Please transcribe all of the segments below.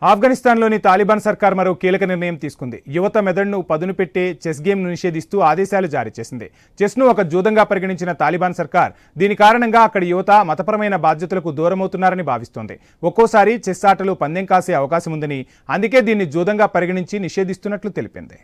ఆఫ్ఘనిస్తాన్లోని Taliban సర్కార్ మరో కీలక నిర్ణయం తీసుకుంది. యువత మెదడును పదును పెట్టే చెస్ గేమ్ను నిషేధిస్తూ ఆదేశాలు జారీ చేసింది. చెస్ను ఒక జూదంగా పరిగణించిన తాలిబాన్ సర్కార్ దీని కారణంగా అక్కడి యువత మతపరమైన బాధ్యతలకు దూరమవుతున్నారని భావిస్తోంది. ఒక్కోసారి చెస్ ఆటలు పందెం కాసే అవకాశం ఉందని, అందుకే దీన్ని జూదంగా పరిగణించి నిషేధిస్తున్నట్లు తెలిపింది.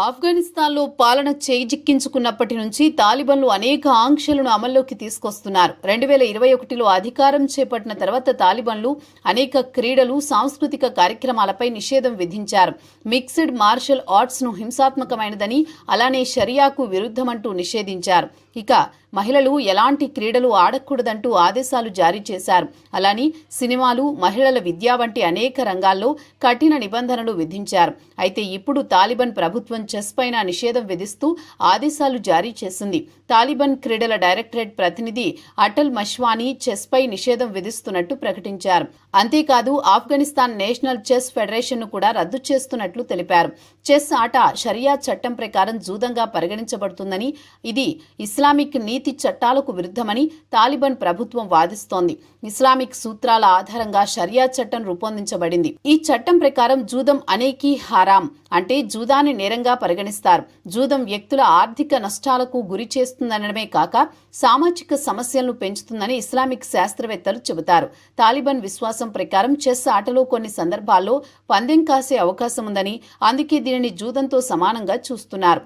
ఆఫ్ఘనిస్తాన్లో పాలన చేజిక్కించుకున్నప్పటి నుంచి తాలిబాన్లు అనేక ఆంక్షలను అమల్లోకి తీసుకొస్తున్నారు. 2021లో అధికారం చేపట్టిన తర్వాత తాలిబాన్లు అనేక క్రీడలు, సాంస్కృతిక కార్యక్రమాలపై నిషేధం విధించారు. మిక్స్డ్ మార్షల్ ఆర్ట్స్ ను హింసాత్మకమైనదని, అలానే షరియాకు విరుద్ధమంటూ నిషేధించారు. ఇక మహిళలు ఎలాంటి క్రీడలు ఆడకూడదంటూ ఆదేశాలు జారీ చేశారు. అలానే సినిమాలు, మహిళల విద్య వంటి అనేక రంగాల్లో కఠిన నిబంధనలు విధించారు. అయితే ఇప్పుడు తాలిబాన్ ప్రభుత్వం చెస్ పైన నిషేధం విధిస్తూ ఆదేశాలు జారీ చేసింది. తాలిబాన్ క్రీడల డైరెక్టరేట్ ప్రతినిధి అటల్ మష్వానీ చెస్ పై నిషేధం విధిస్తున్నట్టు ప్రకటించారు. అంతేకాదు ఆఫ్ఘనిస్తాన్ నేషనల్ చెస్ ఫెడరేషన్ ను కూడా రద్దు చేస్తున్నట్లు తెలిపారు. చెస్ ఆట షరియా చట్టం ప్రకారం జూదంగా పరిగణించబడుతుందని, ఇది ఇస్లామిక్ నీతి చట్టాలకు విరుద్ధమని తాలిబాన్ ప్రభుత్వం వాదిస్తోంది. ఇస్లామిక్ సూత్రాల ఆధారంగా షరియా చట్టం రూపొందించబడింది. ఈ చట్టం ప్రకారం జూదం అనేకి హరాం, అంటే జూదాన్ని నేరంగా పరిగణిస్తారు. జూదం వ్యక్తుల ఆర్థిక నష్టాలకు గురి చేస్తుందనడమే కాక సామాజిక సమస్యలను పెంచుతుందని ఇస్లామిక్ శాస్త్రవేత్తలు చెబుతారు. తాలిబాన్ విశ్వాసం ప్రకారం చెస్ ఆటలో కొన్ని సందర్భాల్లో పందెం కాసే అవకాశం ఉందని, అందుకే దీనిని జూదంతో సమానంగా చూస్తున్నారు.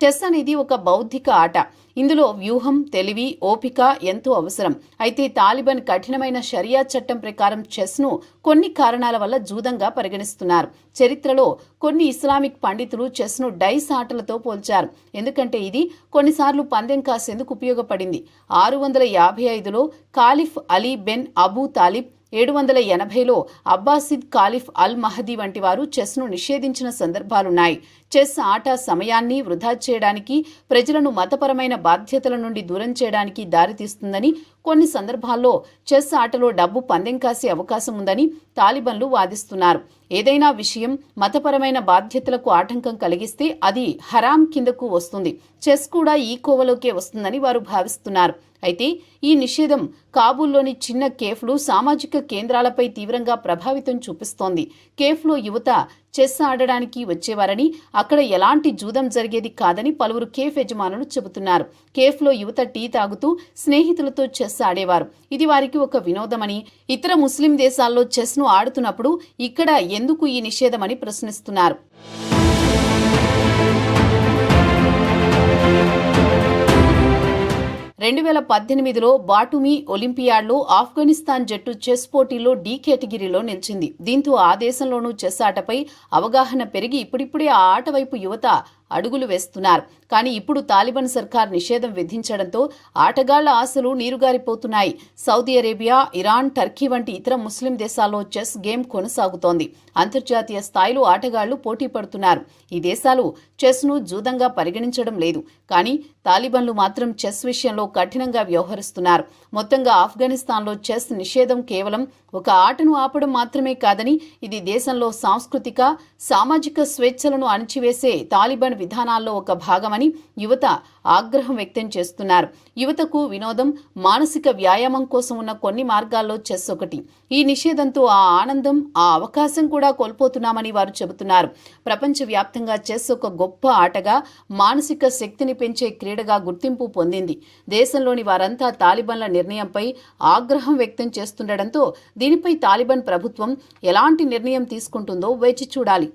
చెస్ అనేది ఒక బౌద్ధిక ఆట. ఇందులో వ్యూహం, తెలివి, ఓపిక ఎంతో అవసరం. అయితే తాలిబాన్ కఠినమైన షరియా చట్టం ప్రకారం చెస్ను కొన్ని కారణాల వల్ల జూదంగా పరిగణిస్తున్నారు. చరిత్రలో కొన్ని ఇస్లామిక్ పండితులు చెస్ను డైస్ ఆటలతో పోల్చారు. ఎందుకంటే ఇది కొన్నిసార్లు పందెం కాసేందుకు ఉపయోగపడింది. 655లో caliph Ali ben Abu Talib, 780లో అబ్బాసిద్ కాలిఫ్ అల్ మహదీ వంటి వారు చెస్ను నిషేధించిన సందర్భాలున్నాయి. చెస్ ఆట సమయాన్ని వృధా చేయడానికి, ప్రజలను మతపరమైన బాధ్యతల నుండి దూరం చేయడానికి దారితీస్తుందని, కొన్ని సందర్భాల్లో చెస్ ఆటలో డబ్బు పందెం కాసే అవకాశం ఉందని తాలిబాన్లు వాదిస్తున్నారు. ఏదైనా విషయం మతపరమైన బాధ్యతలకు ఆటంకం కలిగిస్తే అది హరాం కిందకు వస్తుంది. చెస్ కూడా ఈ కోవలోకే వస్తుందని వారు భావిస్తున్నారు. అయితే ఈ నిషేధం కాబూల్లోని చిన్న కేఫ్లు, సామాజిక కేంద్రాలపై తీవ్రంగా ప్రభావితం చూపిస్తోంది. కేఫ్లో యువత చెస్ ఆడడానికి వచ్చేవారని, అక్కడ ఎలాంటి జూదం జరిగేది కాదని పలువురు కేఫ్ యజమానులు చెబుతున్నారు. కేఫ్లో యువత టీ తాగుతూ స్నేహితులతో చెస్ ఆడేవారు. ఇది వారికి ఒక వినోదమని, ఇతర ముస్లిం దేశాల్లో చెస్ను ఆడుతున్నప్పుడు ఇక్కడ ఎందుకు ఈ నిషేధమని ప్రశ్నిస్తున్నారు. 2018లో బాటుమి ఒలింపియాడ్లో ఆఫ్ఘనిస్తాన్ జట్టు చెస్ పోటీలో డి కేటగిరీలో నిలిచింది. దీంతో ఆ దేశంలోనూ చెస్ ఆటపై అవగాహన పెరిగి ఇప్పుడిప్పుడే ఆ ఆట వైపు యువత అడుగులు వేస్తున్నారు. కానీ ఇప్పుడు తాలిబాన్ సర్కార్ నిషేధం విధించడంతో ఆటగాళ్ల ఆశలు నీరుగారిపోతున్నాయి. సౌదీ అరేబియా, ఇరాన్, టర్కీ వంటి ఇతర ముస్లిం దేశాల్లో చెస్ గేమ్ కొనసాగుతోంది. అంతర్జాతీయ స్థాయిలో ఆటగాళ్లు పోటీ పడుతున్నారు. ఈ దేశాలు చెస్ను జూదంగా పరిగణించడం లేదు. కానీ తాలిబాన్లు మాత్రం చెస్ విషయంలో కఠినంగా వ్యవహరిస్తున్నారు. మొత్తంగా ఆఫ్ఘనిస్తాన్లో చెస్ నిషేధం కేవలం ఒక ఆటను ఆపడం మాత్రమే కాదని, ఇది దేశంలో సాంస్కృతిక, సామాజిక స్వేచ్ఛలను అణచివేసే తాలిబాన్ విధానాల్లో ఒక భాగమని యువత ఆగ్రహం వ్యక్తం చేస్తున్నారు. యువతకు వినోదం, మానసిక వ్యాయామం కోసం ఉన్న కొన్ని మార్గాల్లో చెస్ ఒకటి. ఈ నిషేధంతో ఆ ఆనందం, ఆ అవకాశం కూడా కోల్పోతున్నామని వారు చెబుతున్నారు. ప్రపంచవ్యాప్తంగా చెస్ ఒక గొప్ప ఆటగా, మానసిక శక్తిని పెంచే క్రీడగా గుర్తింపు పొందింది. దేశంలోని వారంతా తాలిబాన్ల నిర్ణయంపై ఆగ్రహం వ్యక్తం చేస్తుండటంతో దీనిపై తాలిబాన్ ప్రభుత్వం ఎలాంటి నిర్ణయం తీసుకుంటుందో వేచి చూడాలి.